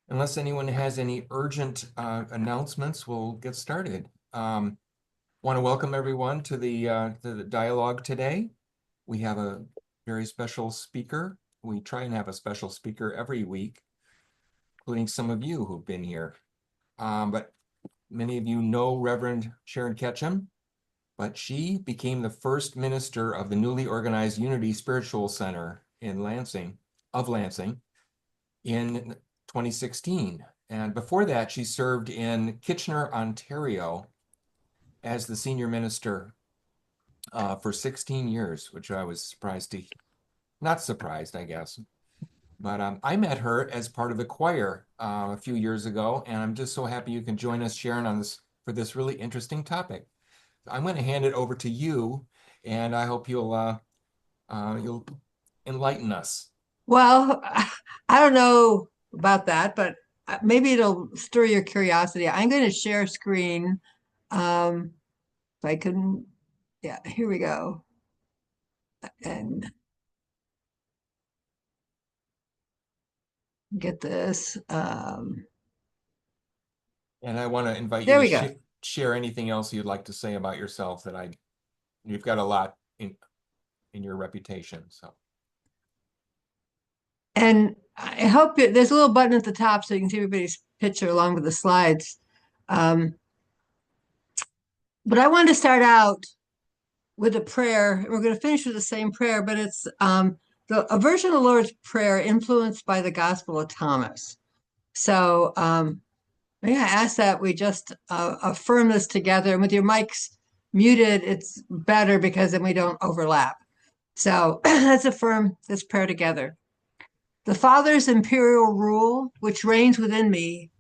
Unless anyone has any urgent announcements, we'll get started. Want to welcome everyone to the dialogue today. We have a very special speaker. We try and have a special speaker every week, including some of you who've been here. But many of you know Reverend Sharon Ketchum, but she became the first minister of the newly organized Unity Spiritual Center in Lansing, in 2016. And before that, she served in Kitchener, Ontario as the senior minister for 16 years, which I was surprised to, not surprised, I guess. But I met her as part of the choir a few years ago, and I'm just so happy you can join us, Sharon, on this for this really interesting topic. I'm going to hand it over to you, and I hope you'll enlighten us. Well, I don't know about that, but maybe it'll stir your curiosity. I'm going to share screen. If I can, yeah, here we go. And get this. And I want to invite you There to we go. share anything else you'd like to say about yourself you've got a lot in your reputation. So, And I hope there's a little button at the top so you can see everybody's picture along with the slides. Um, but I wanted to start out with a prayer. We're going to finish with the same prayer, but it's a version of the Lord's Prayer influenced by the Gospel of Thomas. So may I ask that we just affirm this together. And with your mics muted, it's better because then we don't overlap. So let's affirm this prayer together. The Father's imperial rule, which reigns within me,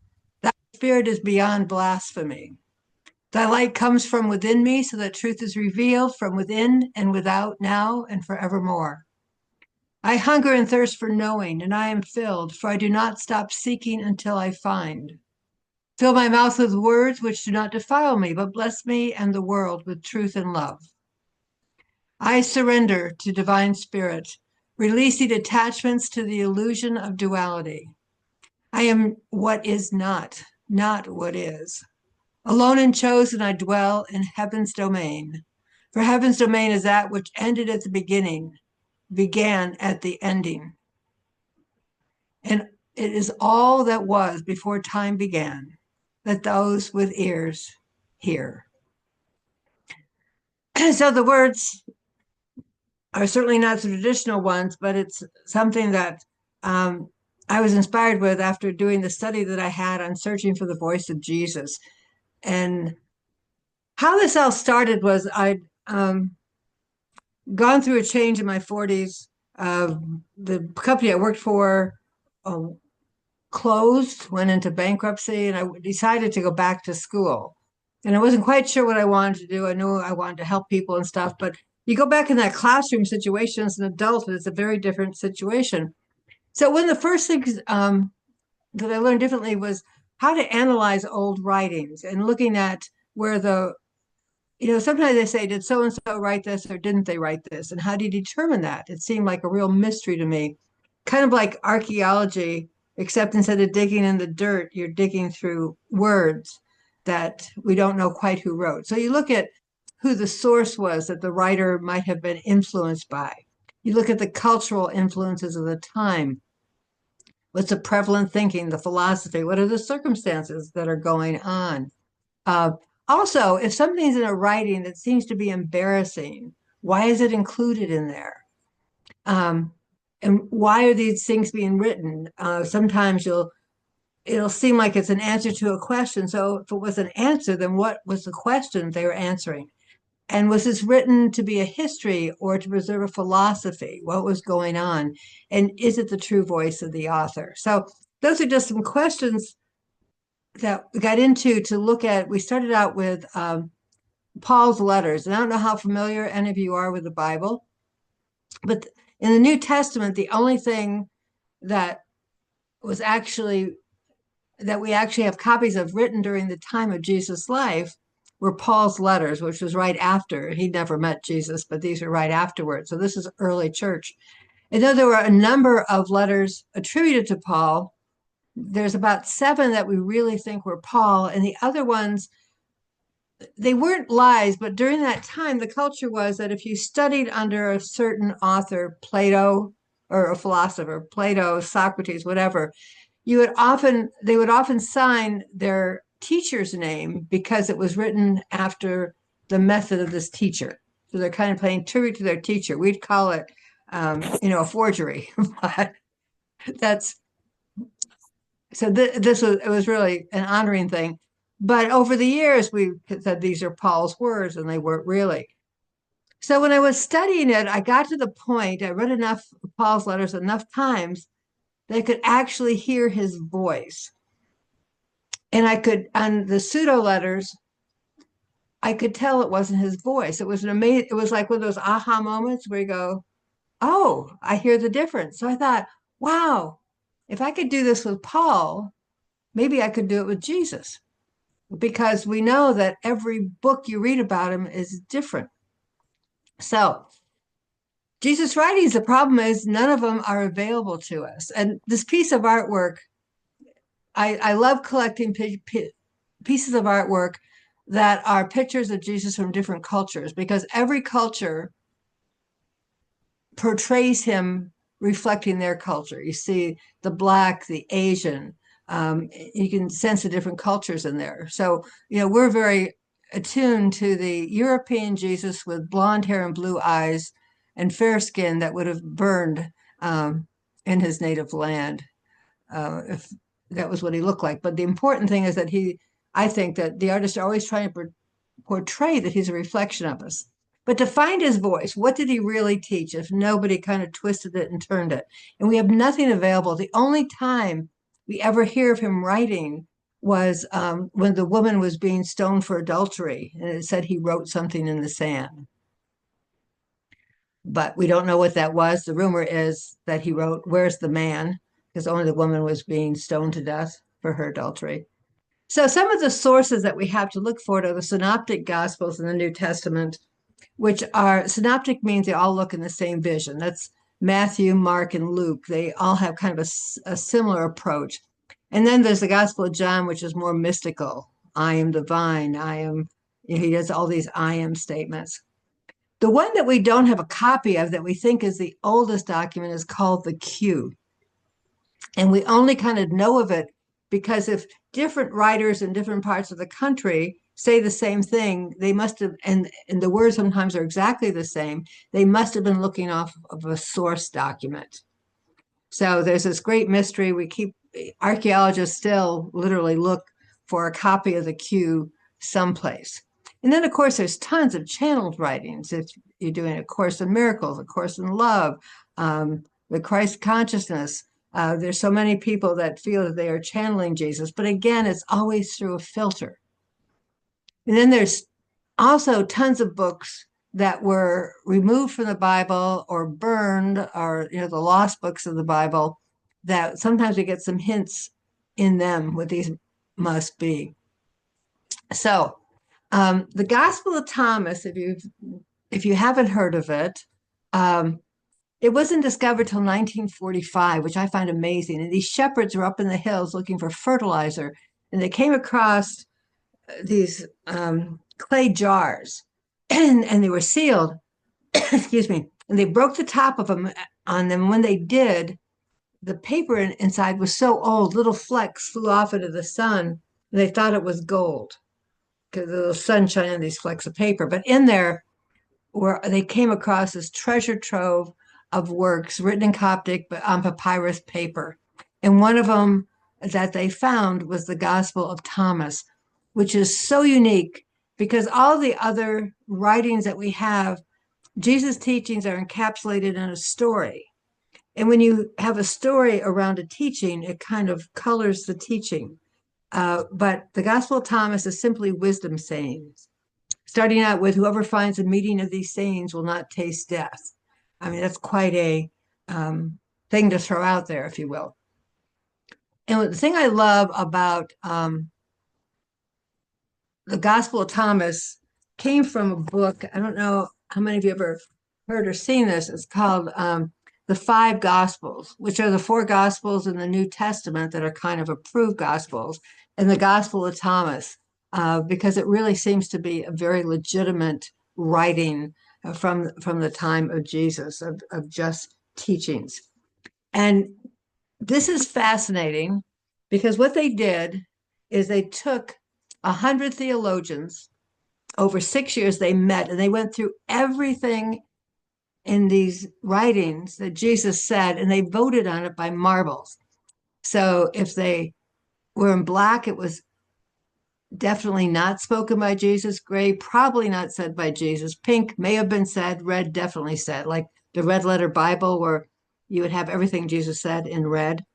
thy spirit is beyond blasphemy. Thy light comes from within me so that truth is revealed from within and without now and forevermore. I hunger and thirst for knowing, and I am filled, for I do not stop seeking until I find. Fill my mouth with words which do not defile me, but bless me and the world with truth and love. I surrender to divine spirit, releasing attachments to the illusion of duality. I am what is not, not what is. Alone and chosen, I dwell in heaven's domain. For heaven's domain is that which ended at the beginning, began at the ending. And it is all that was before time began. Let those with ears hear. So the words are certainly not the traditional ones, but it's something that I was inspired with after doing the study that I had on searching for the voice of Jesus. And how this all started was I'd gone through a change in my 40s. The company I worked for uh, closed, went into bankruptcy, and I decided to go back to school. And I wasn't quite sure what I wanted to do. I knew I wanted to help people and stuff, but you go back in that classroom situation as an adult, and it's a very different situation. So one of the first things that I learned differently was how to analyze old writings and looking at where sometimes they say, did so and so write this or didn't they write this? And how do you determine that? It seemed like a real mystery to me, kind of like archaeology, except instead of digging in the dirt, you're digging through words that we don't know quite who wrote. So you look at who the source was that the writer might have been influenced by. You look at the cultural influences of the time. What's the prevalent thinking, the philosophy? What are the circumstances that are going on? Uh, Also, if something's in a writing that seems to be embarrassing, why is it included in there? Um, and why are these things being written? Sometimes it'll seem like it's an answer to a question. So if it was an answer, then what was the question they were answering? And was this written to be a history or to preserve a philosophy? What was going on? And is it the true voice of the author? So those are just some questions that we got into to look at. We started out with Paul's letters. And I don't know how familiar any of you are with the Bible, but in the New Testament, the only thing that was actually that we actually have copies of written during the time of Jesus' life were Paul's letters, which was right after. He never met Jesus, but these are right afterwards. So this is early church. And though there were a number of letters attributed to Paul, there's about seven that we really think were Paul, and the other ones, they weren't lies, but during that time, the culture was that if you studied under a certain author, Plato, or a philosopher, Plato, Socrates, whatever, they would often sign their teacher's name because it was written after the method of this teacher. So they're kind of paying tribute to their teacher. We'd call it, a forgery, but that's so this was it was really an honoring thing. But over the years, we said these are Paul's words, and they weren't really. So when I was studying it, I got to the point, I read enough of Paul's letters enough times that I could actually hear his voice. And I could, on the pseudo letters, I could tell it wasn't his voice. It was an amazing, it was like one of those aha moments where you go, oh, I hear the difference. So I thought, wow, if I could do this with Paul, maybe I could do it with Jesus, because we know that every book you read about him is different. So Jesus' writings, the problem is none of them are available to us. And this piece of artwork, I love collecting pieces of artwork that are pictures of Jesus from different cultures, because every culture portrays him reflecting their culture. You see the Black, the Asian, you can sense the different cultures in there. So, we're very attuned to the European Jesus with blonde hair and blue eyes and fair skin that would have burned in his native land if that was what he looked like. But the important thing is that I think that the artists are always trying to portray that he's a reflection of us. But to find his voice, what did he really teach if nobody kind of twisted it and turned it? And we have nothing available. The only time we ever hear of him writing was when the woman was being stoned for adultery, and it said he wrote something in the sand. But we don't know what that was. The rumor is that he wrote, "Where's the man?" because only the woman was being stoned to death for her adultery. So some of the sources that we have to look for are the synoptic gospels in the New Testament, which are synoptic means they all look in the same vision. That's Matthew, Mark, and Luke. They all have kind of a similar approach. And then there's the Gospel of John, which is more mystical. I am the vine. He does all these I am statements. The one that we don't have a copy of that we think is the oldest document is called the Q. And we only kind of know of it because if different writers in different parts of the country say the same thing, they must have, and the words sometimes are exactly the same, they must have been looking off of a source document. So there's this great mystery. Archaeologists still literally look for a copy of the Q someplace. And then, of course, there's tons of channeled writings. If you're doing a Course in Miracles, a Course in Love, the Christ consciousness, there's so many people that feel that they are channeling Jesus, but again, it's always through a filter. And then there's also tons of books that were removed from the Bible or burned, or the lost books of the Bible, that sometimes we get some hints in them what these must be. So the Gospel of Thomas, if you haven't heard of it, it wasn't discovered till 1945, which I find amazing. And these shepherds were up in the hills looking for fertilizer, and they came across these clay jars, and they were sealed. Excuse me. And they broke the top of them on them. When they did, the paper inside was so old, little flecks flew off into the sun, and they thought it was gold because of the sunshine on these flecks of paper. But in there, where they came across this treasure trove of works written in Coptic but on papyrus paper. And one of them that they found was the Gospel of Thomas, which is so unique because all the other writings that we have, Jesus' teachings are encapsulated in a story. And when you have a story around a teaching, it kind of colors the teaching. But the Gospel of Thomas is simply wisdom sayings, starting out with whoever finds a meeting of these sayings will not taste death. I mean, that's quite a thing to throw out there, if you will. And the thing I love about the Gospel of Thomas came from a book. I don't know how many of you ever heard or seen this. It's called the five gospels, which are the four gospels in the New Testament that are kind of approved gospels, and the Gospel of Thomas, because it really seems to be a very legitimate writing from the time of Jesus, of just teachings. And this is fascinating because what they did is they took 100 theologians over 6 years. They met and they went through everything in these writings that Jesus said, and they voted on it by marbles. So if they were in black, it was definitely not spoken by Jesus. Gray, probably not said by Jesus. Pink may have been said. Red, definitely said, like the red letter Bible, where you would have everything Jesus said in red.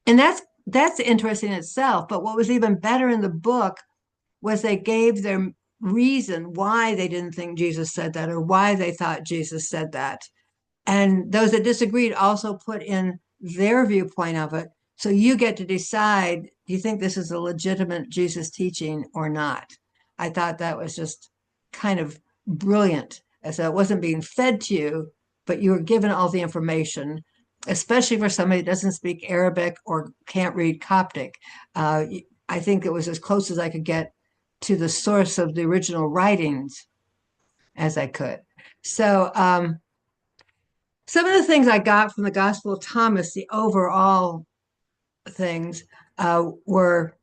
And that's interesting in itself. But what was even better in the book was they gave their reason why they didn't think Jesus said that or why they thought Jesus said that. And those that disagreed also put in their viewpoint of it. So you get to decide, do you think this is a legitimate Jesus teaching or not? I thought that was just kind of brilliant, as it wasn't being fed to you, but you were given all the information, especially for somebody that doesn't speak Arabic or can't read Coptic. Uh, I think it was as close as I could get to the source of the original writings as I could. So, some of the things I got from the Gospel of Thomas, the overall things, were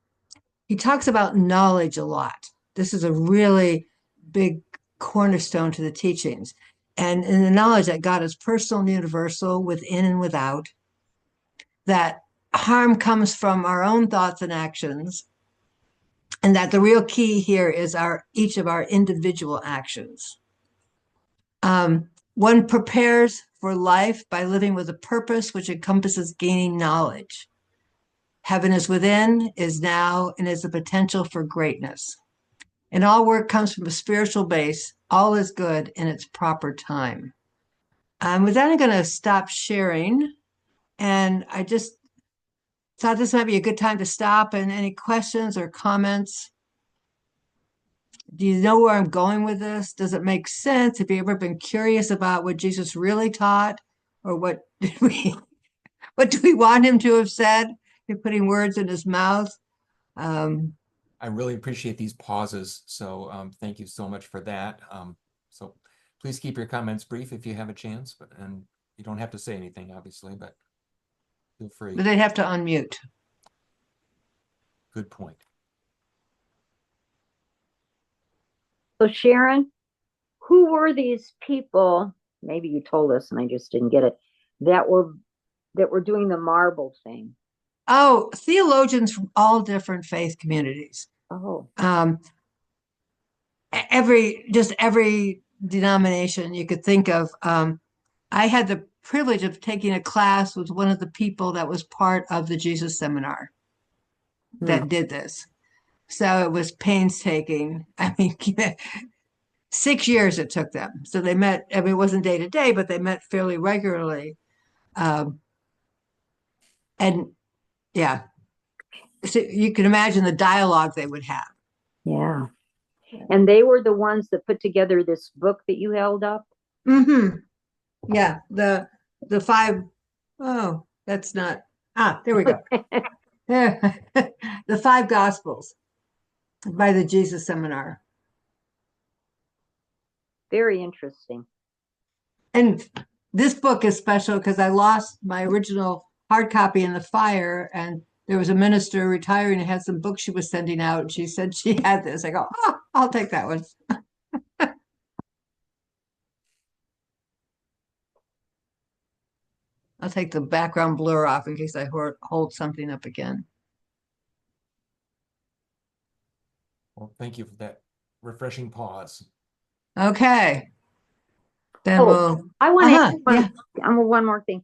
he talks about knowledge a lot. This is a really big cornerstone to the teachings. And in the knowledge that God is personal and universal, within and without, that harm comes from our own thoughts and actions, and that the real key here is each of our individual actions. One prepares for life by living with a purpose which encompasses gaining knowledge. Heaven is within, is now, and is the potential for greatness. And all work comes from a spiritual base. All is good in its proper time. With that, I'm going to stop sharing. And I just thought this might be a good time to stop. And any questions or comments? Do you know where I'm going with this? Does it make sense? Have you ever been curious about what Jesus really taught, or what did we, what do we want him to have said? You're putting words in his mouth. Um, I really appreciate these pauses. So thank you so much for that. So please keep your comments brief if you have a chance, and you don't have to say anything, obviously, but feel free. but they'd have to unmute. Good point. So Sharon, who were these people? Maybe you told us and I just didn't get it. That were doing the marble thing. Oh, theologians from all different faith communities. Oh, Um, every denomination you could think of. I had the privilege of taking a class with one of the people that was part of the Jesus seminar hmm. that did this. So it was painstaking. I mean, 6 years it took them. So they met, I mean, it wasn't day to day, but they met fairly regularly. Um, and yeah, so you can imagine the dialogue they would have. Yeah. And they were the ones that put together this book that you held up. Mm-hmm. Yeah, the five, oh, that's not, there we go. The five gospels by the Jesus seminar. Very interesting. And this book is special because I lost my original hard copy in the fire, and there was a minister retiring and had some books she was sending out. And she said she had this. I go, oh, I'll take that one. I'll take the background blur off in case I hold something up again. Well, thank you for that refreshing pause. Okay. Then Oh, we'll, I want to yeah. one more thing.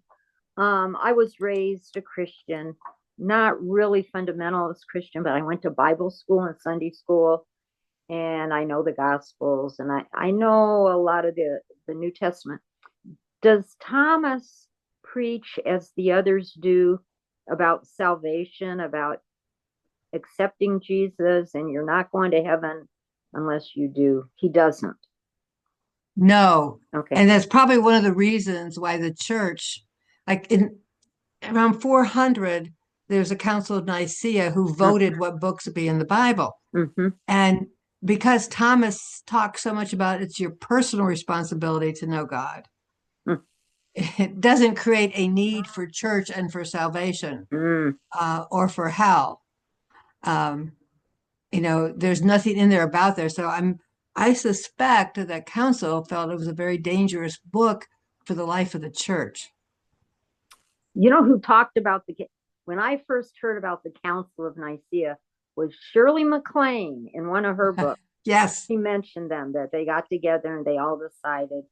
I was raised a Christian, not really fundamentalist Christian, but I went to Bible school and Sunday school, and I know the Gospels, and I know a lot of the New Testament. Does Thomas preach as the others do about salvation, about accepting Jesus, and you're not going to heaven unless you do? He doesn't. No. Okay. And that's probably one of the reasons why the church, like in around 400, there's a Council of Nicaea who voted what books would be in the Bible. Mm-hmm. And because Thomas talks so much about it's your personal responsibility to know God, it doesn't create a need for church and for salvation Mm-hmm. or for hell. Um, there's nothing in there about there. So I suspect that council felt it was a very dangerous book for the life of the church. You know who talked about when I first heard about the Council of Nicaea was Shirley MacLaine in one of her books. Yes. She mentioned them, that they got together and they all decided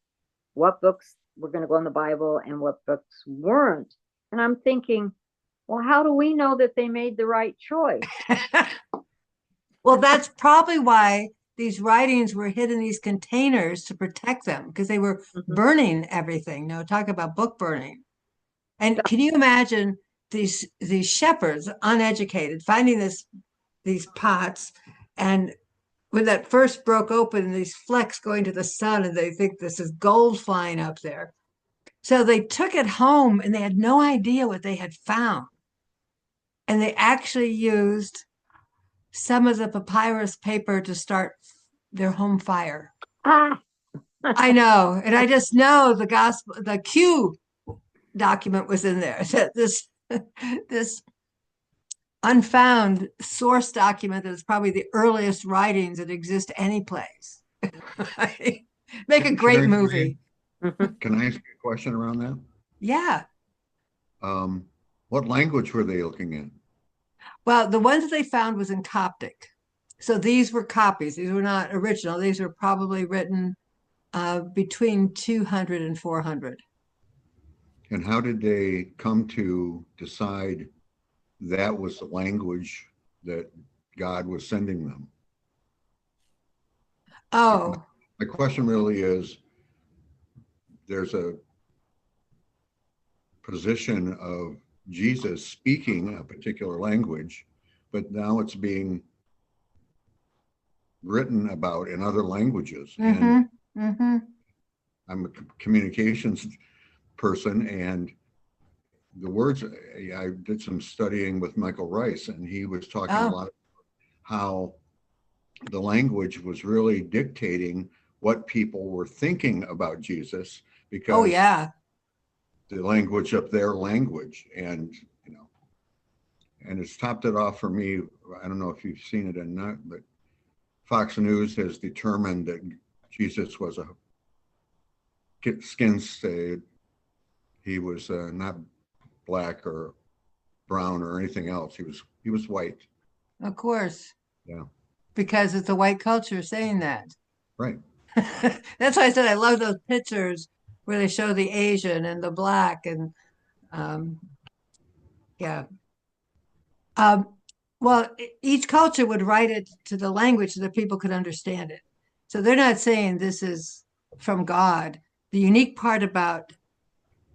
what books were going to go in the Bible and what books weren't. And I'm thinking, well, how do we know that they made the right choice? Well, that's probably why these writings were hid in these containers to protect them because they were burning everything. Talk about book burning. And can you imagine these shepherds, uneducated, finding these pots, and when that first broke open, these flecks going to the sun, and they think this is gold flying up there. So they took it home and they had no idea what they had found. And they actually used some of the papyrus paper to start their home fire. Ah. I know. And I just know the Q document was in there. This unfound source document that is probably the earliest writings that exist any place. Make a great movie. Can I ask you a question around that? Yeah. What language were they looking in? Well, the ones that they found was in Coptic. So these were copies. These were not original. These were probably written between 200 and 400. And how did they come to decide that was the language that God was sending them? Oh. My question really is, there's a position of Jesus speaking a particular language, but now it's being written about in other languages. And I'm a communications person, and the words, I did some studying with Michael Rice, and he was talking a lot about how the language was really dictating what people were thinking about Jesus, because the language of their language. And and it's topped it off for me. I don't know if you've seen it or not, but Fox News has determined that Jesus was a skin shade. He was not black or brown or anything else. He was white. Of course. Yeah. Because it's a white culture saying that. Right. That's why I said I love those pictures where they show the Asian and the black and yeah. Well, each culture would write it to the language so that people could understand it. So they're not saying this is from God. The unique part about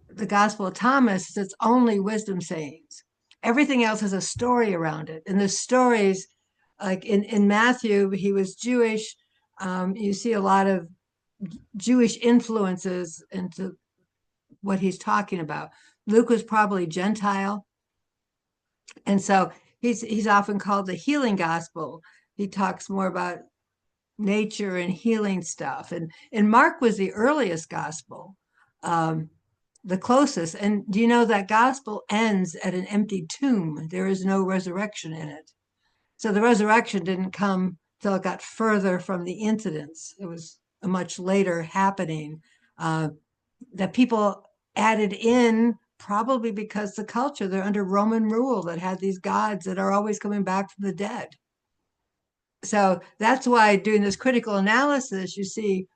the Gospel of Thomas is it's only wisdom sayings. Everything else has a story around it. And the stories, like in Matthew, he was Jewish. You see a lot of Jewish influences into what he's talking about. Luke was probably Gentile. And so he's often called the healing gospel. He talks more about nature and healing stuff. And Mark was the earliest gospel, the closest. And do you know that gospel ends at an empty tomb? There is no resurrection in it. So the resurrection didn't come till it got further from the incidents. It was a much later happening that people added in, probably because the culture, they're under Roman rule that had these gods that are always coming back from the dead. So that's why doing this critical analysis, you see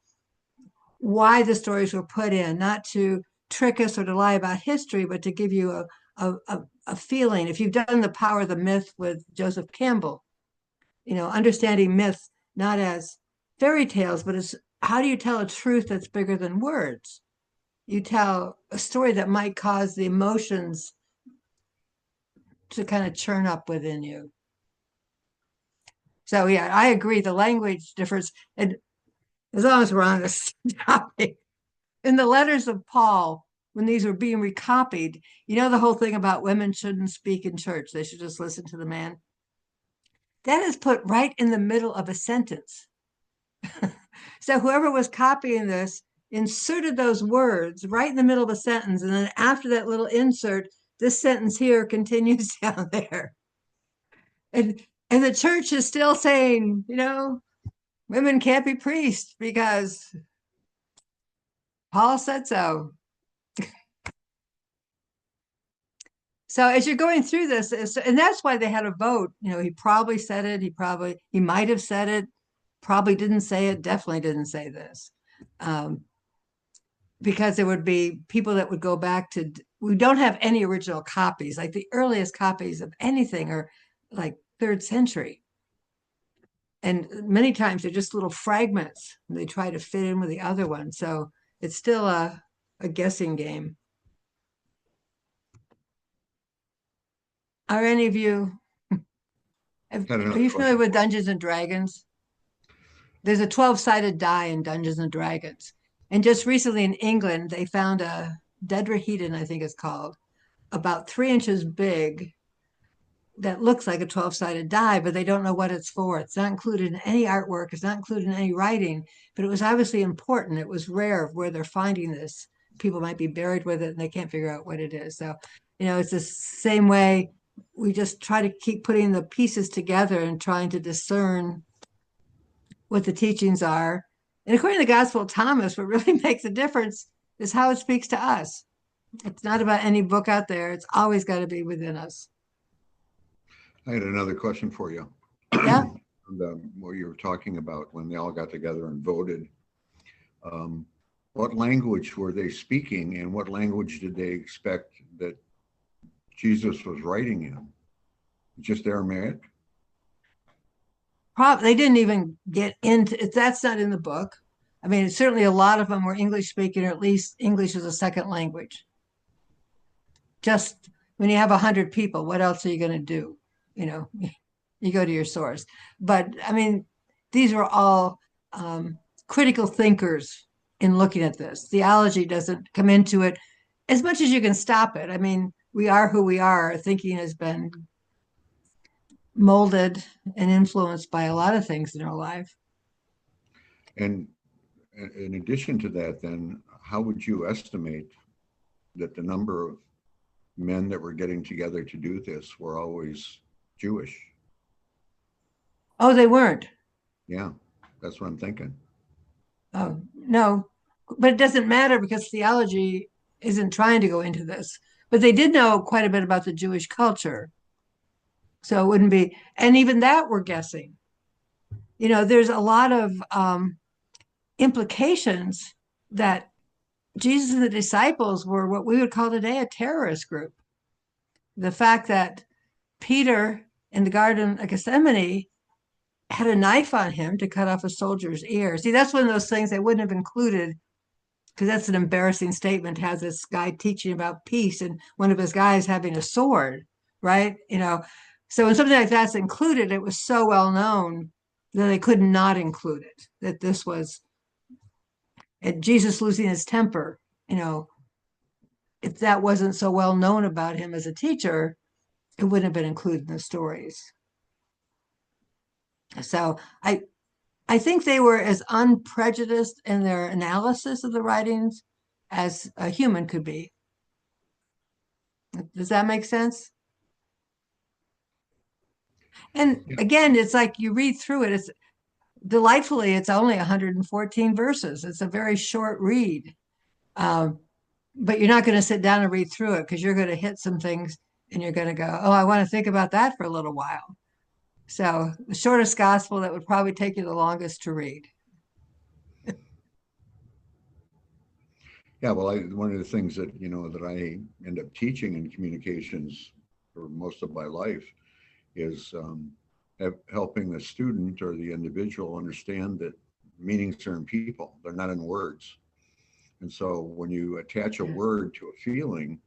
why the stories were put in, not to trick us or to lie about history, but to give you a feeling. If you've done The Power of the Myth with Joseph Campbell, understanding myths not as fairy tales, but as how do you tell a truth that's bigger than words? You tell a story that might cause the emotions to kind of churn up within you. So yeah, I agree. The language differs. And as long as we're on this topic. In the letters of Paul, when these were being recopied, you know the whole thing about women shouldn't speak in church, they should just listen to the man. That is put right in the middle of a sentence. So whoever was copying this inserted those words right in the middle of a sentence, and then after that little insert, this sentence here continues down there. And the church is still saying, women can't be priests because Paul said so. So as you're going through this, and that's why they had a vote. He probably said it. He might have said it. Probably didn't say it. Definitely didn't say this, because there would be people that would go back to. We don't have any original copies. Like the earliest copies of anything are like 3rd century, and many times they're just little fragments. And they try to fit in with the other one, so it's still a guessing game. Are any of you, are you familiar with Dungeons and Dragons? There's a 12-sided die in Dungeons and Dragons. And just recently in England, they found a Dedrahedon, I think it's called, about 3 inches big, that looks like a 12-sided die, but they don't know what it's for. It's not included in any artwork. It's not included in any writing, but it was obviously important. It was rare where they're finding this. People might be buried with it and they can't figure out what it is. So, it's the same way we just try to keep putting the pieces together and trying to discern what the teachings are. And according to the Gospel of Thomas, what really makes a difference is how it speaks to us. It's not about any book out there. It's always got to be within us. I had another question for you. Yeah. What you were talking about when they all got together and voted. What language were they speaking, and what language did they expect that Jesus was writing in? Just Aramaic? They didn't even get into it. That's not in the book. I mean, certainly a lot of them were English speaking, or at least English as a second language. Just when you have 100 people, what else are you going to do? You go to your source. But I mean, these were all critical thinkers in looking at this. Theology doesn't come into it as much as you can stop it. I mean, we are who we are. Thinking has been molded and influenced by a lot of things in our life. And in addition to that, then, how would you estimate that the number of men that were getting together to do this were always Jewish? Oh, they weren't. Yeah, that's what I'm thinking. Oh, no, but it doesn't matter because theology isn't trying to go into this. But they did know quite a bit about the Jewish culture. So it wouldn't be, and even that we're guessing. There's a lot of implications that Jesus and the disciples were what we would call today a terrorist group. The fact that Peter in the Garden of Gethsemane had a knife on him to cut off a soldier's ear. See, that's one of those things they wouldn't have included because that's an embarrassing statement. Has this guy teaching about peace and one of his guys having a sword, right? So when something like that's included, it was so well known that they could not include it, that this was Jesus losing his temper. If that wasn't so well known about him as a teacher, it wouldn't have been included in the stories. So I think they were as unprejudiced in their analysis of the writings as a human could be. Does that make sense? And again, it's like you read through it, it's delightfully, it's only 114 verses. It's a very short read. But you're not going to sit down and read through it because you're going to hit some things and you're going to go, oh, I want to think about that for a little while. So the shortest gospel that would probably take you the longest to read. Yeah, well, one of the things that, that I end up teaching in communications for most of my life is helping the student or the individual understand that meanings are in people. They're not in words. And so when you attach a word to a feeling,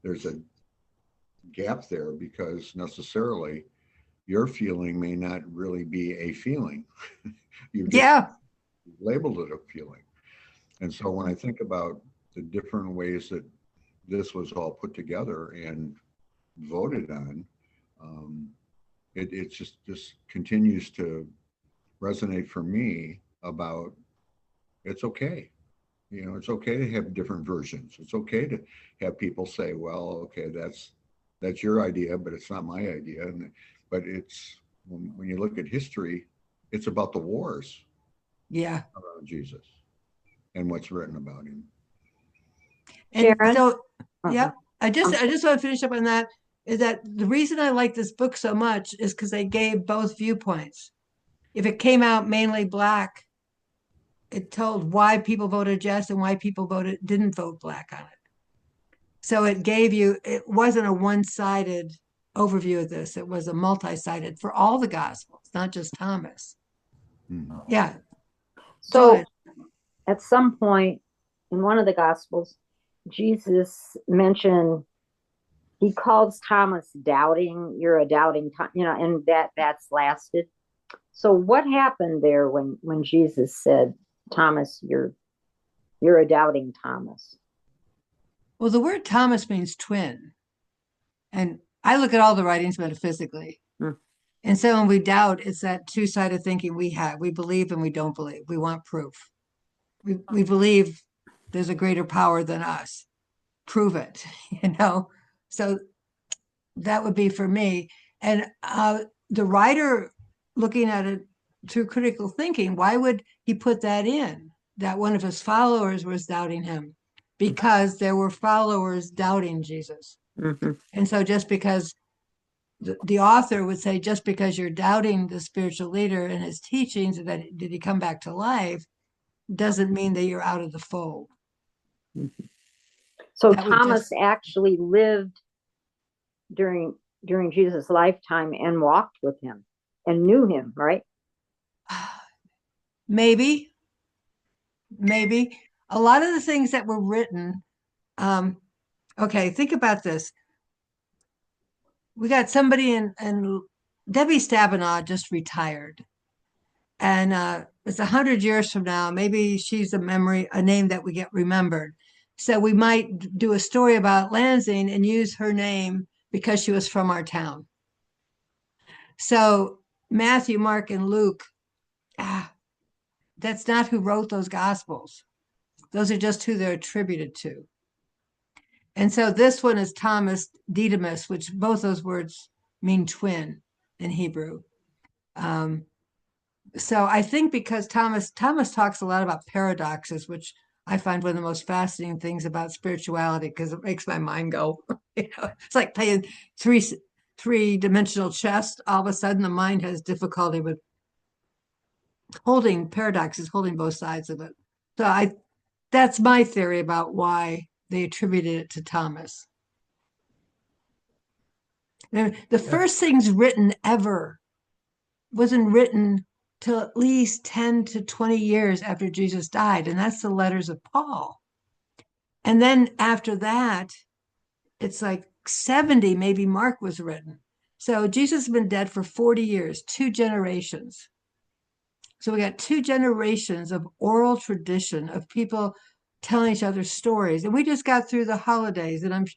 there's a gap there because necessarily your feeling may not really be a feeling. labeled it appealing. And so when I think about the different ways that this was all put together and voted on, it just continues to resonate for me about it's okay. It's okay to have different versions. It's okay to have people say, well, okay, that's your idea, but it's not my idea. But it's when you look at history, it's about the wars Yeah. around Jesus and what's written about him. And Sharon? so, Uh-huh. yeah, I just want to finish up on that. Is that the reason I like this book so much is because they gave both viewpoints. If it came out mainly Black, it told why people voted yes and why people didn't vote Black on it. So it gave you, it wasn't a one-sided overview of this. It was a multi-sided for all the Gospels, not just Thomas. Mhm. Yeah. So at some point in one of the Gospels, Jesus mentioned, he calls Thomas doubting, you're a doubting, and that's lasted. So what happened there when Jesus said, Thomas, you're a doubting Thomas? Well, the word Thomas means twin. And I look at all the writings metaphysically. Hmm. And so when we doubt, it's that two-sided thinking we have. We believe and we don't believe. We want proof. We believe there's a greater power than us. Prove it, So that would be for me. And the writer, looking at it through critical thinking, why would he put that in? That one of his followers was doubting him because there were followers doubting Jesus. Mm-hmm. And so just because the author would say, just because you're doubting the spiritual leader and his teachings, that did he come back to life, doesn't mean that you're out of the fold. Mm-hmm. So that Thomas actually lived during Jesus' lifetime and walked with him and knew him, right? Maybe a lot of the things that were written. Okay, think about this. We got somebody and Debbie Stabenow just retired. And it's 100 years from now, maybe she's a name that we get remembered. So we might do a story about Lansing and use her name because she was from our town. So Matthew, Mark, and Luke, that's not who wrote those Gospels. Those are just who they're attributed to. And so this one is Thomas Didymus, which both those words mean twin in Hebrew. So I think because Thomas talks a lot about paradoxes, which I find one of the most fascinating things about spirituality because it makes my mind go. It's like playing three-dimensional chess. All of a sudden, the mind has difficulty with holding paradoxes, holding both sides of it. So that's my theory about why they attributed it to Thomas. And the first things written ever wasn't written till at least 10 to 20 years after Jesus died, and that's the letters of Paul. And then after that, it's like 70, maybe Mark was written. So Jesus has been dead for 40 years, 2 generations. So we got 2 generations of oral tradition of people telling each other stories. And we just got through the holidays. And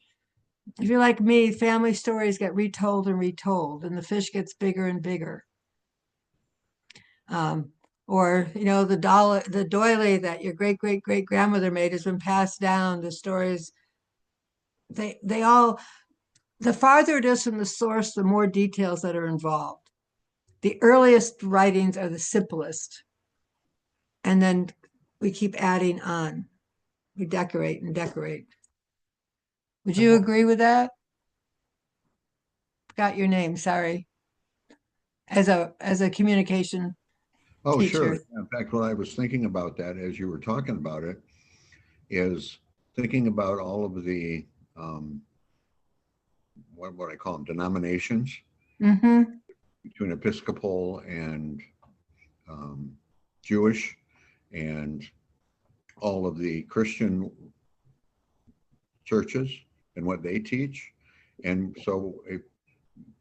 if you're like me, family stories get retold and retold, and the fish gets bigger and bigger. Or the doily that your great great great grandmother made has been passed down. The stories, they all, the farther it is from the source, the more details that are involved. The earliest writings are the simplest, and then we keep adding on. We decorate and decorate. Would you agree with that? Got your name, sorry. As a communication Oh, teacher. sure. In fact, what I was thinking about that as you were talking about it is thinking about all of the what I call them denominations between Episcopal and Jewish and all of the Christian churches and what they teach. And so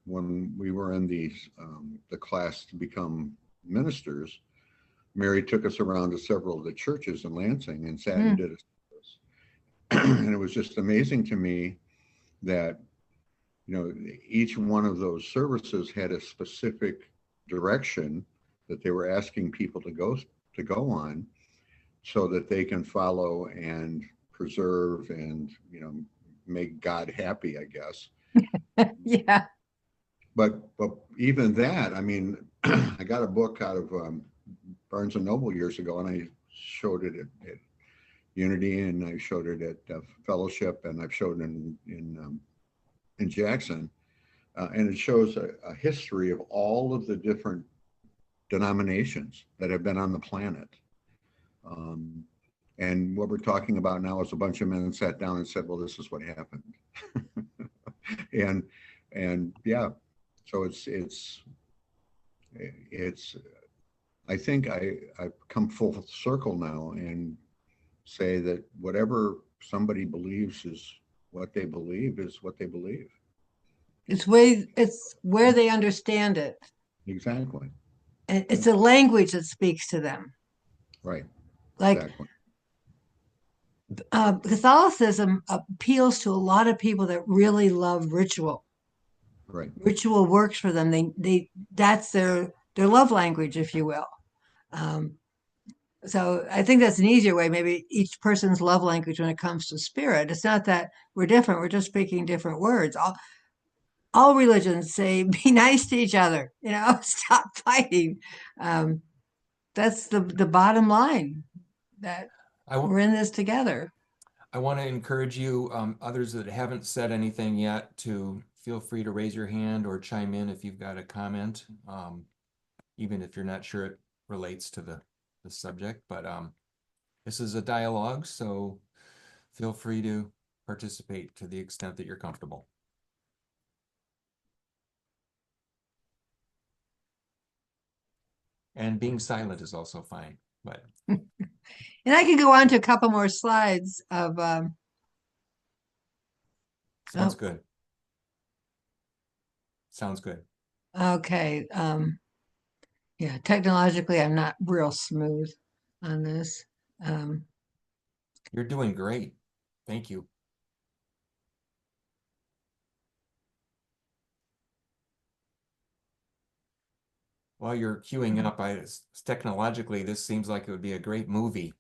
when we were in the class to become ministers, Mary took us around to several of the churches in Lansing and sat and did a service. And it was just amazing to me that, you know, each one of those services had a specific direction that they were asking people to go on so that they can follow and preserve and, you know, make God happy, I guess. Yeah. But even that, I mean, I got a book out of Barnes and Noble years ago, and I showed it at Unity, and I showed it at Fellowship, and I've showed it in Jackson, and it shows a history of all of the different denominations that have been on the planet. And what we're talking about now is a bunch of men sat down and said, "Well, this is what happened," and yeah, so it's. I think I've come full circle now and say that whatever somebody believes is what they believe is what they believe. It's where they understand it. Exactly. And it's a language that speaks to them. Right. Like Exactly. Catholicism appeals to a lot of people that really love ritual. Right. Ritual works for them. That's their love language, if you will. So I think that's an easier way. Maybe each person's love language when it comes to spirit. It's not that we're different. We're just speaking different words. All religions say be nice to each other. You know, stop fighting. That's the bottom line. That we're in this together. I want to encourage you, others that haven't said anything yet, to feel free to raise your hand or chime in if you've got a comment, even if you're not sure it relates to the subject. But this is a dialogue, so feel free to participate to the extent that you're comfortable. And being silent is also fine, but. And I can go on to a couple more slides of. Sounds good. Sounds good. Okay. Yeah, technologically, I'm not real smooth on this. You're doing great. Thank you. While you're queuing up, technologically, this seems like it would be a great movie.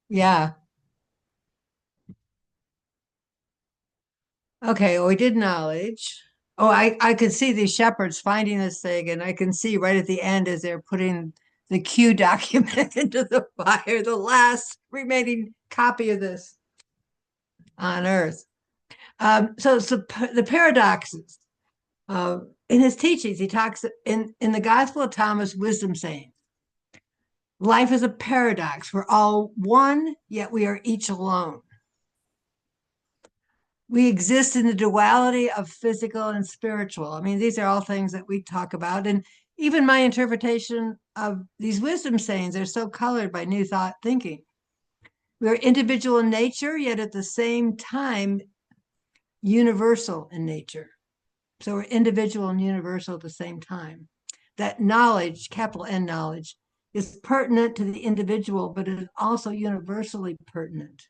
Yeah. Okay, well, we did knowledge. Oh, I could see these shepherds finding this thing, and I can see right at the end as they're putting the Q document into the fire, the last remaining copy of this on Earth. So the paradoxes. In his teachings, he talks in the Gospel of Thomas, wisdom saying, life is a paradox. We're all one, yet we are each alone. We exist in the duality of physical and spiritual. I mean, these are all things that we talk about. And even my interpretation of these wisdom sayings are so colored by new thought thinking. We are individual in nature, yet at the same time, universal in nature. So we're individual and universal at the same time. That knowledge, capital N knowledge, is pertinent to the individual, but it is also universally pertinent.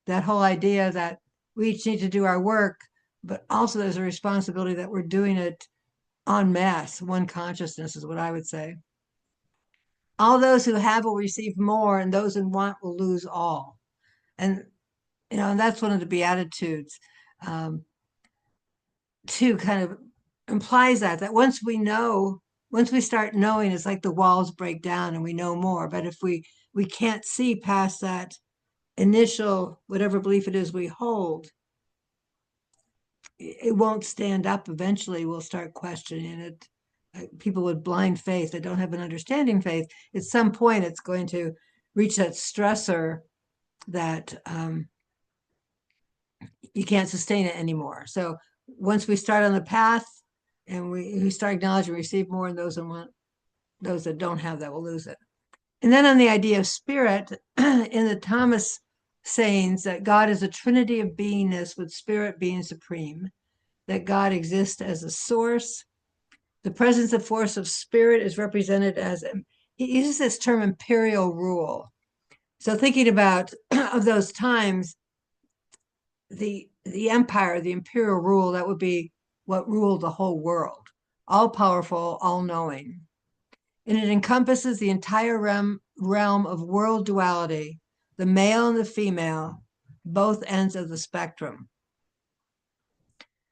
That whole idea that we each need to do our work, but also there's a responsibility that we're doing it en masse. One consciousness is what I would say. All those who have will receive more, and those who want will lose all. And and that's one of the Beatitudes. Too kind of implies that once we start knowing, it's like the walls break down and we know more. But if we can't see past that initial whatever belief it is we hold, it won't stand up. Eventually we'll start questioning it. People with blind faith that don't have an understanding faith, at some point it's going to reach that stressor that you can't sustain it anymore. So once we start on the path and we start acknowledging, receive more, and those that don't have that will lose it. And then on the idea of spirit, in the Thomas sayings that God is a trinity of beingness with spirit being supreme, that God exists as a source, The presence of force of spirit is represented as, he uses this term imperial rule. So thinking about of those times, the empire, the imperial rule, that would be what ruled the whole world, all powerful, all knowing. And it encompasses the entire realm of world duality, the male and the female, both ends of the spectrum.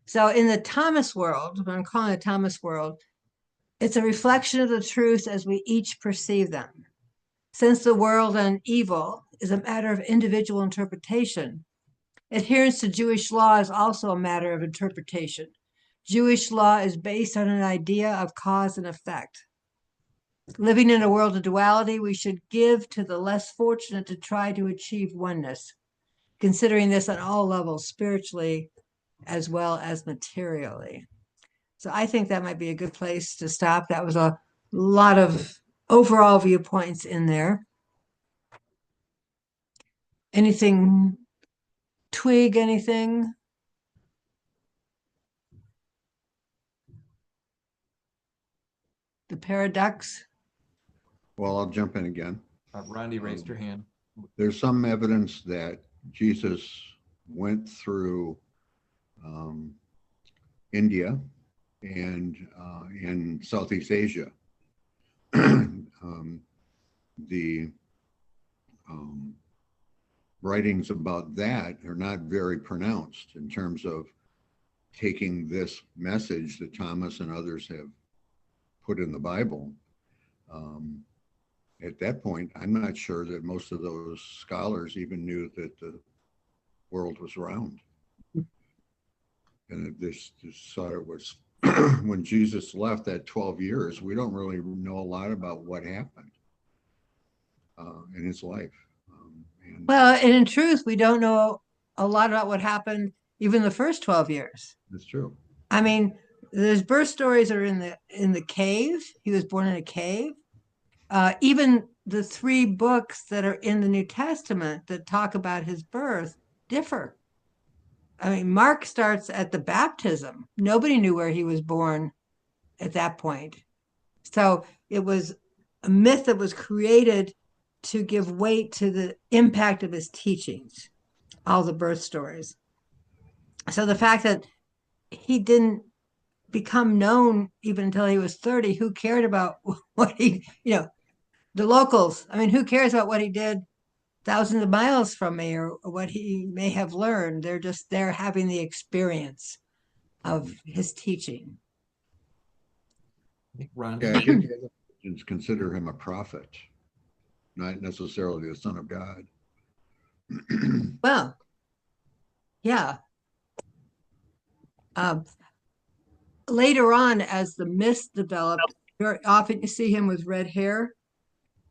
So in the Thomas world, what I'm calling the Thomas world, it's a reflection of the truths as we each perceive them. Since the world and evil is a matter of individual interpretation, adherence to Jewish law is also a matter of interpretation. Jewish law is based on an idea of cause and effect. Living in a world of duality, we should give to the less fortunate to try to achieve oneness, considering this on all levels, spiritually as well as materially. So I think that might be a good place to stop. That was a lot of overall viewpoints in there. Anything, twig, anything? The paradox? Well, I'll jump in again. Rondi raised her hand. There's some evidence that Jesus went through India and in Southeast Asia. The writings about that are not very pronounced in terms of taking this message that Thomas and others have put in the Bible. At that point, I'm not sure that most of those scholars even knew that the world was round. And this thought it was when Jesus left that 12 years, we don't really know a lot about what happened in his life. Well, and in truth, we don't know a lot about what happened even the first 12 years. That's true. I mean, there's birth stories are in the cave. He was born in a cave. Even the 3 books that are in the New Testament that talk about his birth differ. I mean, Mark starts at the baptism. Nobody knew where he was born at that point. So it was a myth that was created to give weight to the impact of his teachings, all the birth stories. So the fact that he didn't become known even until he was 30, who cared about what he, the locals? I mean, who cares about what he did thousands of miles from me or what he may have learned? They're just there having the experience of his teaching. Rondi. Yeah, I think Christians consider him a prophet, not necessarily the Son of God. Well, yeah. Later on, as the myths developed, very often you see him with red hair,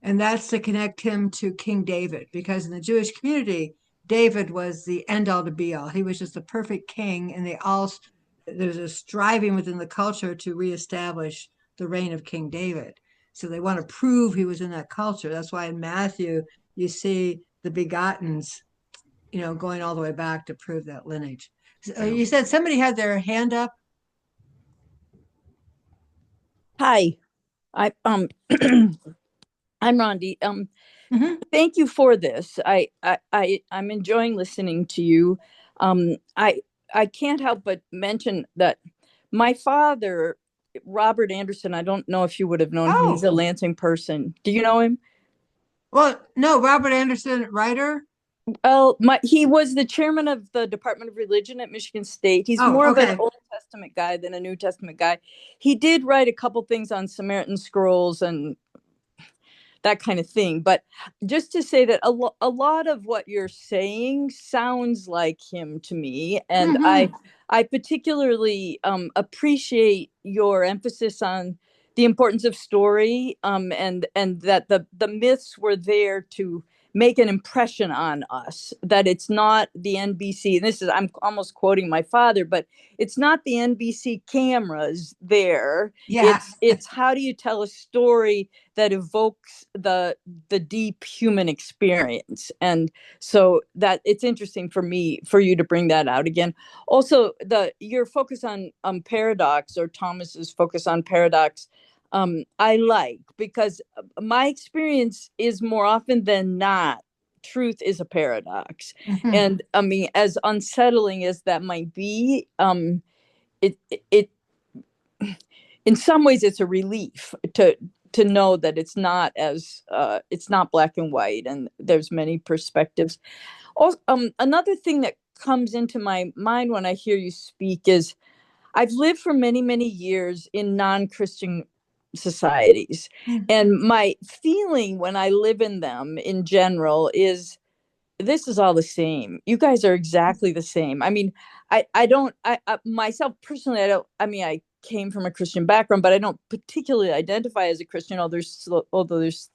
and that's to connect him to King David, because in the Jewish community, David was the end all to be all. He was just the perfect king, and there's a striving within the culture to reestablish the reign of King David. So they want to prove he was in that culture. That's why in Matthew, you see the begottens, going all the way back to prove that lineage. So you said somebody had their hand up. Hi, I'm Rondi. Thank you for this. I'm enjoying listening to you. I can't help but mention that my father, Robert Anderson, I don't know if you would have known him. He's a Lansing person. Do you know him? Well, no, Robert Anderson, writer. Well, he was the chairman of the Department of Religion at Michigan State. He's more of an Old Testament guy than a New Testament guy. He did write a couple things on Samaritan scrolls and that kind of thing. But just to say that a lot of what you're saying sounds like him to me. And I particularly appreciate your emphasis on the importance of story and that the myths were there to make an impression on us, that it's not the NBC. And this is, I'm almost quoting my father, but it's not the NBC cameras there. Yeah. It's how do you tell a story that evokes the deep human experience? And so that it's interesting for you to bring that out again. Also, your focus on paradox, or Thomas's focus on paradox, I like, because my experience is more often than not, truth is a paradox. Mm-hmm. And I mean, as unsettling as that might be, it in some ways it's a relief to know that it's not as it's not black and white, and there's many perspectives. Also, another thing that comes into my mind when I hear you speak is, I've lived for many, many years in non-Christian societies. Mm-hmm. And my feeling when I live in them in general is, this is all the same. You guys are exactly the same. I mean, I myself personally, I mean, I came from a Christian background, but I don't particularly identify as a Christian, although there's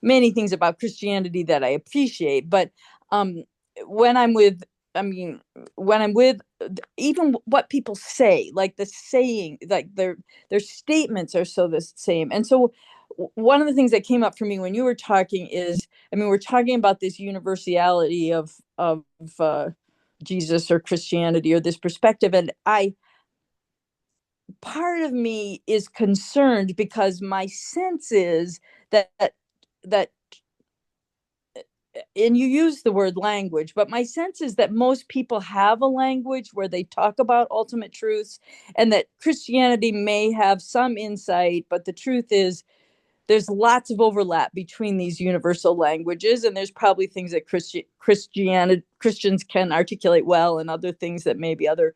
many things about Christianity that I appreciate. But um, when I'm with, I mean, when I'm with, even what people say, like the saying, like their statements are so the same. And so one of the things that came up for me when you were talking is, I mean, we're talking about this universality of Jesus or Christianity, or this perspective, and part of me is concerned, because my sense is that that and you use the word language, but my sense is that most people have a language where they talk about ultimate truths, and that Christianity may have some insight, but the truth is there's lots of overlap between these universal languages, and there's probably things that Christians can articulate well, and other things that maybe other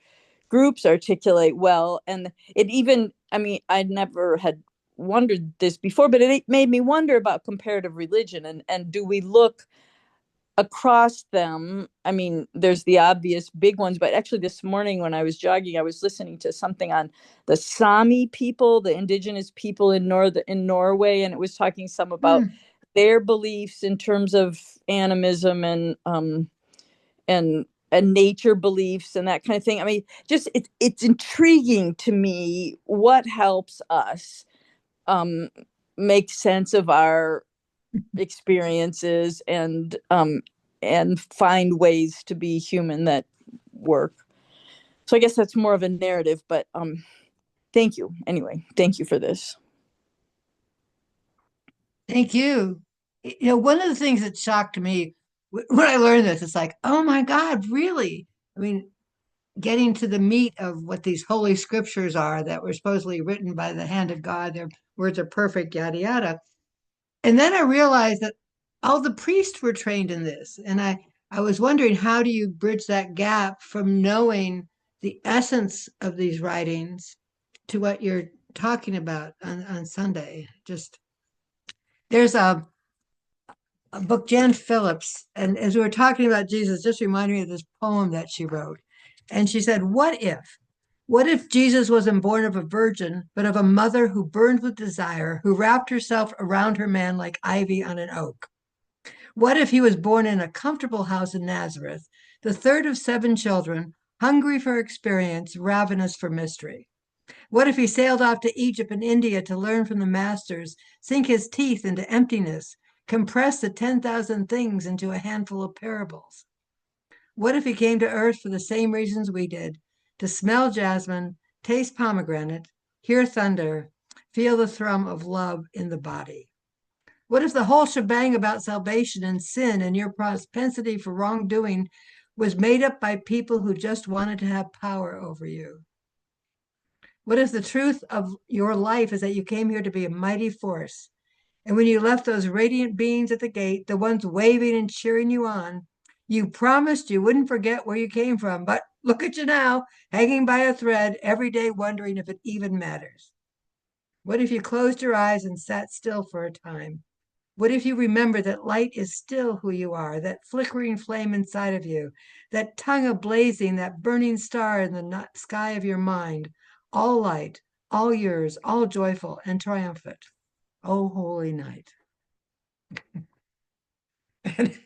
groups articulate well. And it even, I mean, I never had wondered this before, but it made me wonder about comparative religion, and do we look across them? I mean, there's the obvious big ones, but actually this morning when I was jogging, I was listening to something on the Sami people, the indigenous people in Norway, and it was talking some about their beliefs in terms of animism and nature beliefs and that kind of thing. I mean, just it's intriguing to me what helps us make sense of our experiences, and find ways to be human that work. So I guess that's more of a narrative, but thank you anyway. Thank you for this. Thank you. You know, one of the things that shocked me when I learned this, it's like, oh my God, really? I mean, getting to the meat of what these holy scriptures are that were supposedly written by the hand of God, their words are perfect, yada, yada. And then I realized that all the priests were trained in this. And I was wondering, how do you bridge that gap from knowing the essence of these writings to what you're talking about on Sunday? Just there's a book, Jan Phillips, and as we were talking about Jesus, just reminded me of this poem that she wrote. And she said, what if? What if Jesus wasn't born of a virgin, but of a mother who burned with desire, who wrapped herself around her man like ivy on an oak? What if he was born in a comfortable house in Nazareth, the third of 7 children, hungry for experience, ravenous for mystery? What if he sailed off to Egypt and India to learn from the masters, sink his teeth into emptiness, compress the 10,000 things into a handful of parables? What if he came to earth for the same reasons we did, to smell jasmine, taste pomegranate, hear thunder, feel the thrum of love in the body? What if the whole shebang about salvation and sin and your propensity for wrongdoing was made up by people who just wanted to have power over you? What if the truth of your life is that you came here to be a mighty force? And when you left those radiant beings at the gate, the ones waving and cheering you on, you promised you wouldn't forget where you came from. But look at you now, hanging by a thread every day, wondering if it even matters. What if you closed your eyes and sat still for a time? What if you remember that light is still who you are, that flickering flame inside of you, that tongue ablazing, that burning star in the sky of your mind, all light, all yours, all joyful and triumphant? Oh, holy night. And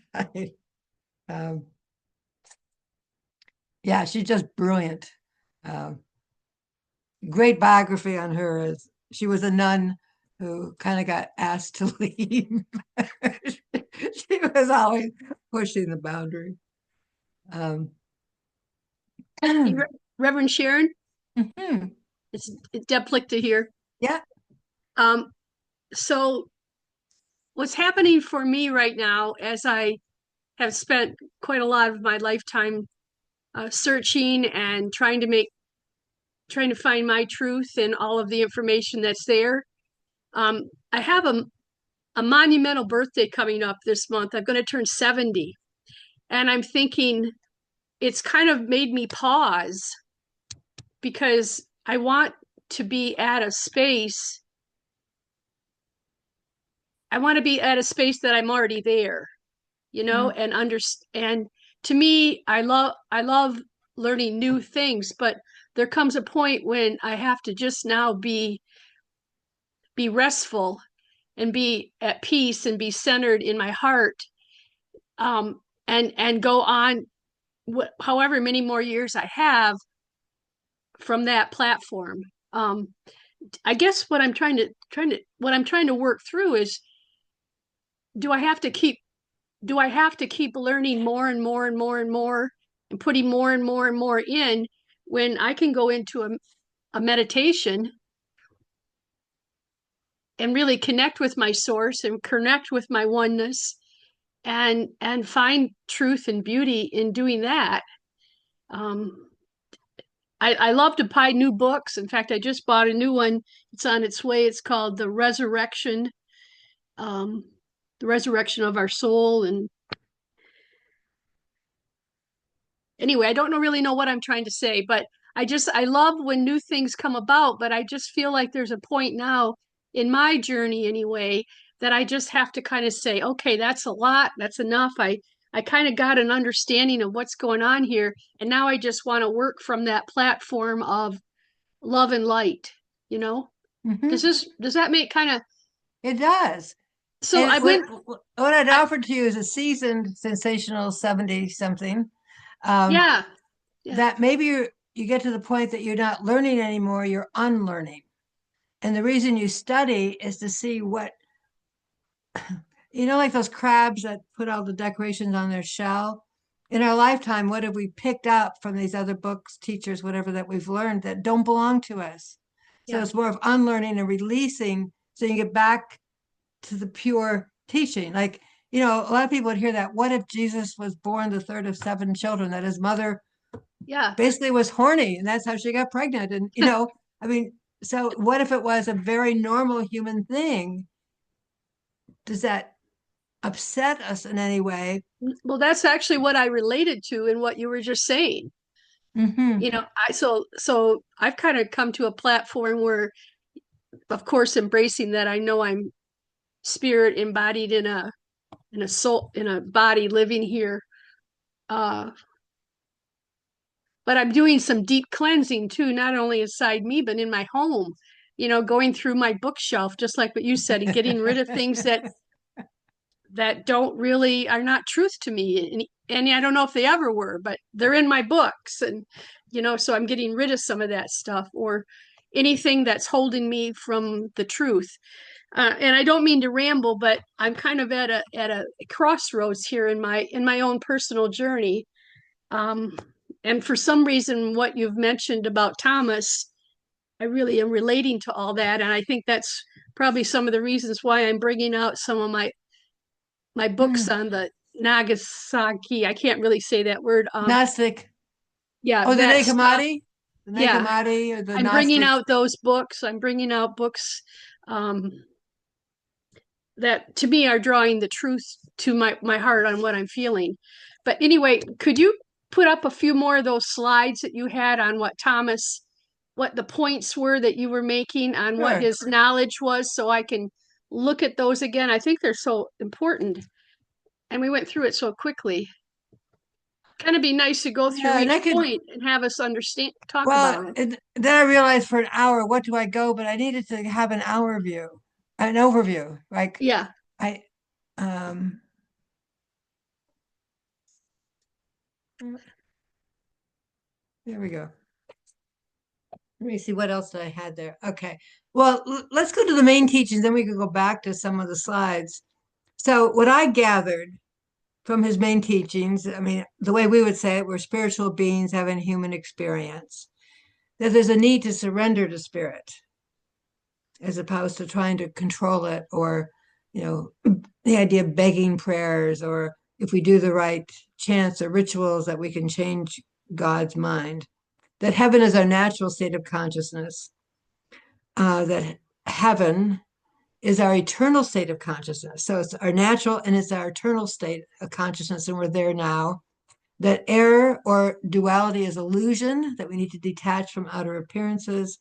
um, yeah, she's just brilliant. Great biography on her is she was a nun who kind of got asked to leave. She was always pushing the boundary. Hey, Reverend Sharon, mhm. it's Deb Plichter here. Yeah. So what's happening for me right now, as I have spent quite a lot of my lifetime searching and trying to find my truth and all of the information that's there. I have a monumental birthday coming up this month. I'm going to turn 70. And I'm thinking it's kind of made me pause because I want to be at a space. I want to be at a space that I'm already there, and understand. To me, I love learning new things, but there comes a point when I have to just now be restful and be at peace and be centered in my heart, and go on however many more years I have from that platform. I guess what I'm trying to work through is, do I have to keep learning more and more and more and more and putting more and more and more in, when I can go into a meditation and really connect with my source and connect with my oneness, and find truth and beauty in doing that. I love to buy new books. In fact, I just bought a new one. It's on its way. It's called um, The Resurrection of Our Soul. And anyway, I don't really know what I'm trying to say, but I love when new things come about, but I just feel like there's a point now in my journey anyway, that I just have to kind of say, okay, that's a lot, that's enough. I kind of got an understanding of what's going on here, and now I just want to work from that platform of love and light, you know? Mhm. Does that make kind of It does. so And I went what I'd offered to you is a seasoned sensational 70 something. yeah. That maybe you get to the point that you're not learning anymore, you're unlearning. And the reason you study is to see what, like those crabs that put all the decorations on their shell. In our lifetime, what have we picked up from these other books, teachers, whatever that we've learned that don't belong to us? So Yeah. it's more of unlearning and releasing so you get back to the pure teaching. Like, a lot of people would hear that. What if Jesus was born the third of 7 children, that his mother Yeah. basically was horny and that's how she got pregnant? And, I mean, so what if it was a very normal human thing? Does that upset us in any way? Well, that's actually what I related to in what you were just saying. Mm-hmm. So I've kind of come to a platform where, of course, embracing that I know I'm spirit embodied in a soul, in a body living here. But I'm doing some deep cleansing too, not only inside me, but in my home, going through my bookshelf, just like what you said, and getting rid of things that don't really are not truth to me. And I don't know if they ever were, but they're in my books. And, so I'm getting rid of some of that stuff, or anything that's holding me from the truth. And I don't mean to ramble, but I'm kind of at a crossroads here in my own personal journey. And for some reason, what you've mentioned about Thomas, I really am relating to all that. And I think that's probably some of the reasons why I'm bringing out some of my books on the Nagasaki. I can't really say that word. Gnostic. Yeah, Oh, the that stuff. Nag the Yeah, Nagamati or the I'm bringing Gnostic. out those books. I'm bringing out books that to me are drawing the truth to my heart on what I'm feeling. But anyway, could you put up a few more of those slides that you had on what the points were that you were making on what Sure. his knowledge was, so I can look at those again? I think they're so important. And we went through it so quickly. Kind of be nice to go through Yeah, and each I could, point and have us talk about it. then I realized for an hour, what do I go? But I needed to have an overview. Like Yeah. I, um, There we go. Let me see what else I had there. Okay. Well, let's go to the main teachings, then we can go back to some of the slides. So what I gathered from his main teachings, I mean, the way we would say it, we're spiritual beings having a human experience, that there's a need to surrender to spirit as opposed to trying to control it, or, the idea of begging prayers, or if we do the right chants or rituals that we can change God's mind. That heaven is our natural state of consciousness, that heaven is our eternal state of consciousness. So it's our natural and it's our eternal state of consciousness, and we're there now. That error or duality is illusion, that we need to detach from outer appearances,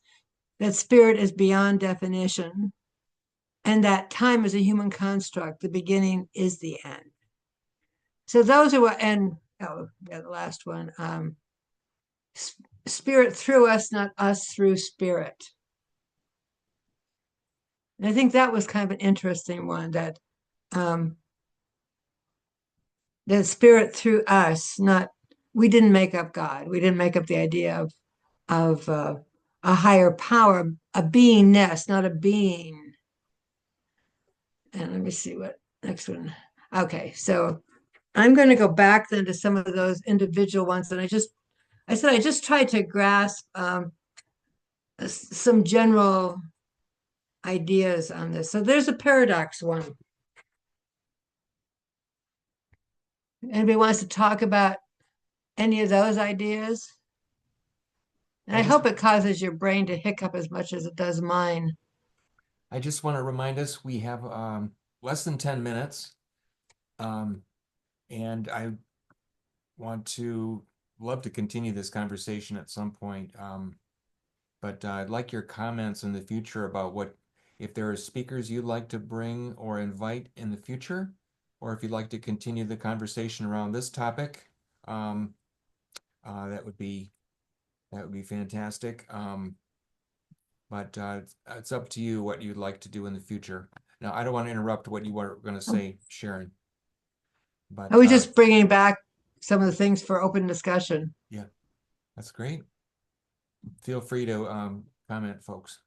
that spirit is beyond definition, and that time is a human construct. The beginning is the end. So those are what, and the last one, spirit through us, not us through spirit. And I think that was kind of an interesting one, that the spirit through us, not, we didn't make up God. We didn't make up the idea of a higher power, a beingness, not a being. And let me see what next one. Okay, so I'm going to go back then to some of those individual ones. And I just tried to grasp some general ideas on this. So there's a paradox one. Anybody wants to talk about any of those ideas? And I hope it causes your brain to hiccup as much as it does mine. I just want to remind us we have less than 10 minutes. And I want to love to continue this conversation at some point. But I'd like your comments in the future about if there are speakers you'd like to bring or invite in the future, or if you'd like to continue the conversation around this topic, that would be fantastic. But it's up to you what you'd like to do in the future. Now, I don't want to interrupt what you were going to say, Sharon. But I was just bringing back some of the things for open discussion. Yeah, that's great. Feel free to comment, folks.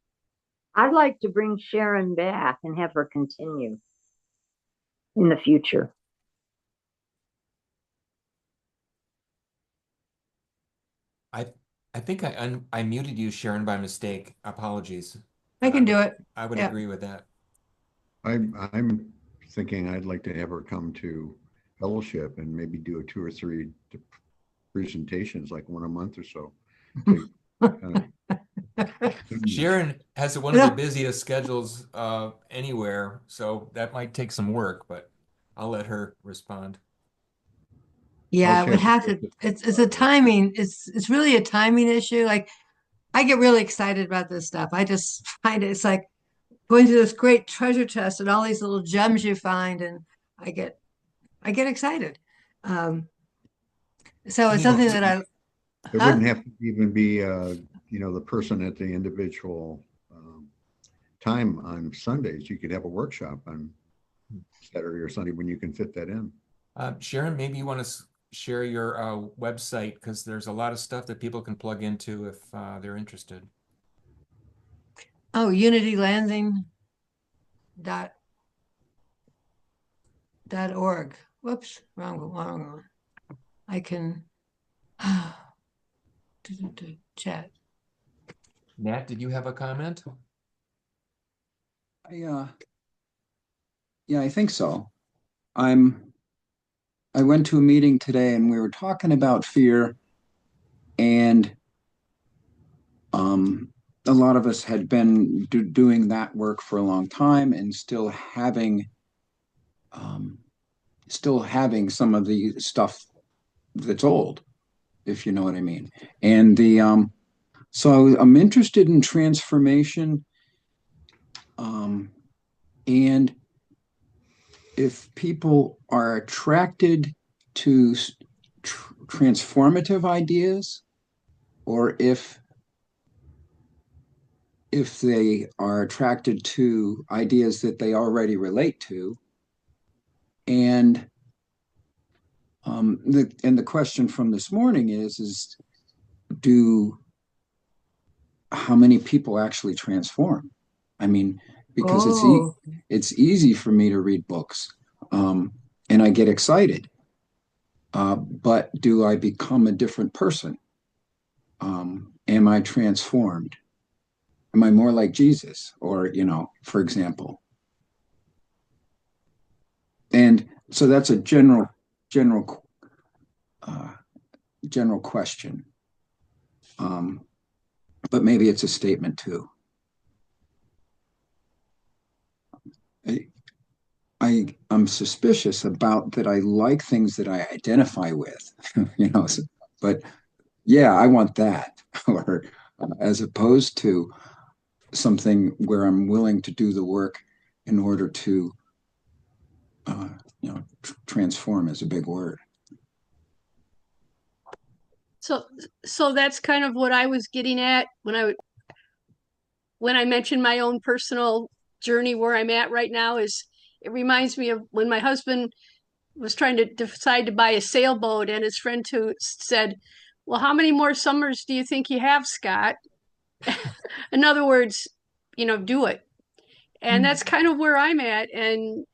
I'd like to bring Sharon back and have her continue in the future. I think I muted you, Sharon, by mistake. Apologies. I can do it. I would agree with that. I'm thinking I'd like to have her come to fellowship and maybe do a 2 or 3 presentations, like one a month or so. Sharon has one of the busiest schedules anywhere, so that might take some work, but I'll let her respond. Yeah, it would have to. It's a timing. It's really a timing issue. Like, I get really excited about this stuff. I just find it's like going through this great treasure chest and all these little gems you find, and I get excited. So it's something that it wouldn't have to even be the person at the individual time on Sundays. You could have a workshop on Saturday or Sunday when you can fit that in. Sharon, maybe you want to share your website, because there's a lot of stuff that people can plug into if they're interested. Oh, unitylansing.org. Whoops, wrong one. I can chat. Nat, did you have a comment? Yeah, I think so. I went to a meeting today and we were talking about fear, and a lot of us had been doing that work for a long time and still having some of the stuff that's old, if you know what I mean. And so I'm interested in transformation, and if people are attracted to transformative ideas, or if they are attracted to ideas that they already relate to, and And the question from this morning is how many people actually transform? I mean, because it's easy for me to read books, and I get excited. But do I become a different person? Am I transformed? Am I more like Jesus? Or, for example. And so that's a general question. But maybe it's a statement too. I'm suspicious about that. I like things that I identify with, but yeah, I want that, or as opposed to something where I'm willing to do the work in order to, transform is a big word. So that's kind of what I was getting at when I mentioned my own personal journey where I'm at right now. Is it reminds me of when my husband was trying to decide to buy a sailboat, and his friend who said, well, how many more summers do you think you have, Scott? In other words, do it. And that's kind of where I'm at. And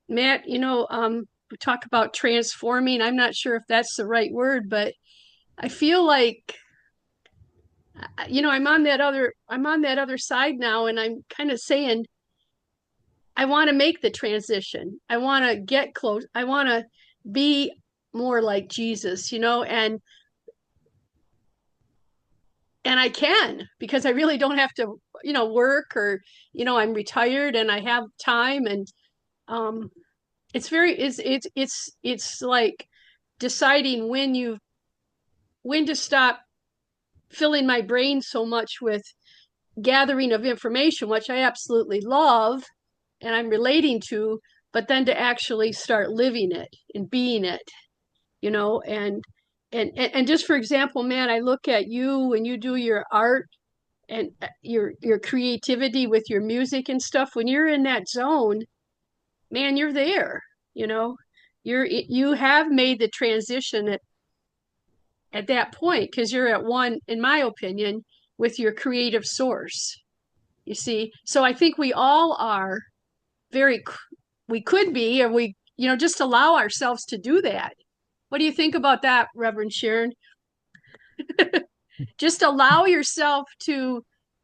Matt, we talk about transforming. I'm not sure if that's the right word, but I feel like I'm on that other side now, and I'm kind of saying I want to make the transition. I want to get close. I want to be more like Jesus, and I can, because I really don't have to, work, or, I'm retired and I have time. And it's like deciding when to stop filling my brain so much with gathering of information, which I absolutely love and I'm relating to, but then to actually start living it and being it, and just for example, man, I look at you when you do your art and your creativity with your music and stuff. When you're in that zone, man, you're there. You know, you have made the transition at that point, because you're at one, in my opinion, with your creative source. You see, so I think we all are very. We could be, and we, just allow ourselves to do that. What do you think about that, Reverend Sharon? Just allow yourself to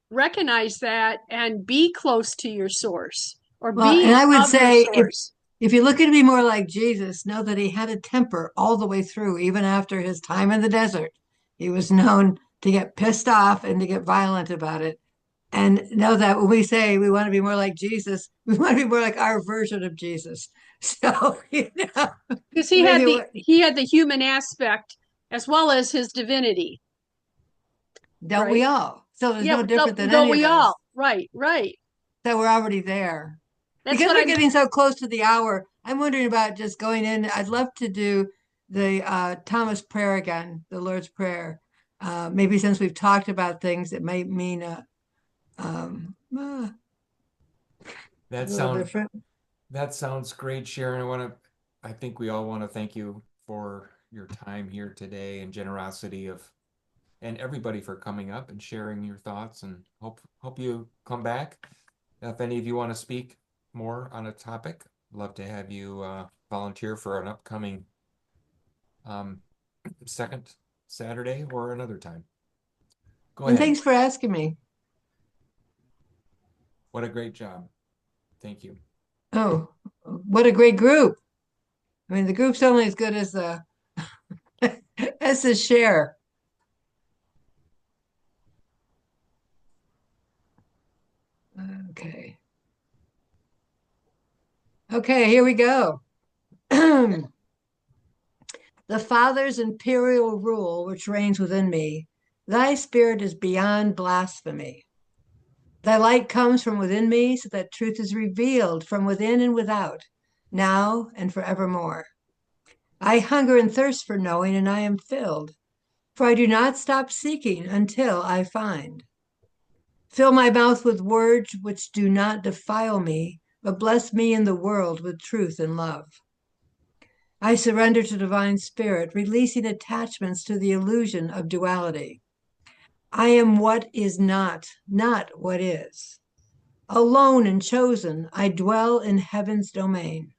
recognize that and be close to your source, or Well, be and I would of your say source. if you're looking to be more like Jesus, know that he had a temper all the way through, even after his time in the desert. He was known to get pissed off and to get violent about it. And know that when we say we want to be more like Jesus, we want to be more like our version of Jesus. So, Because maybe he had the human aspect as well as his divinity. don't Right? we all? So there's Yeah, no different than don't any of we us. all? Right. So we're already there. That's Because what we're I'm. getting so close to the hour, I'm wondering about just going in. I'd love to do the Thomas prayer again, the Lord's Prayer. Maybe since we've talked about things, it might mean a That little sound different. that sounds great, Sharon. I think we all want to thank you for your time here today and generosity and everybody for coming up and sharing your thoughts, and hope you come back. If any of you want to speak more on a topic, I'd love to have you volunteer for an upcoming second Saturday or another time. Go And ahead. thanks for asking me. What a great job. Thank you. Oh, what a great group. I mean, the group's only as good as the as the share. Okay. Okay, here we go. The Father's imperial rule, which reigns within me, thy spirit is beyond blasphemy. Thy light comes from within me, so that truth is revealed from within and without, now and forevermore. I hunger and thirst for knowing, and I am filled, for I do not stop seeking until I find. Fill my mouth with words which do not defile me, but bless me in the world with truth and love. I surrender to divine spirit, releasing attachments to the illusion of duality. I am what is not what is. Alone and chosen, I dwell in heaven's domain.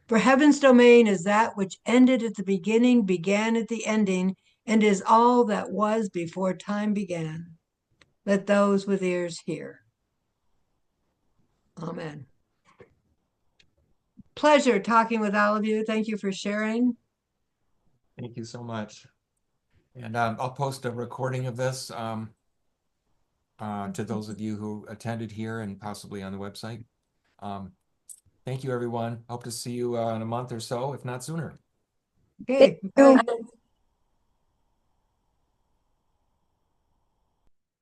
For heaven's domain is that which ended at the beginning, began at the ending, and is all that was before time began. Let those with ears hear. Amen. Pleasure talking with all of you. Thank you for sharing. Thank you so much. And I'll post a recording of this to those of you who attended here and possibly on the website. Thank you, everyone. Hope to see you in a month or so, if not sooner. Okay. Bye.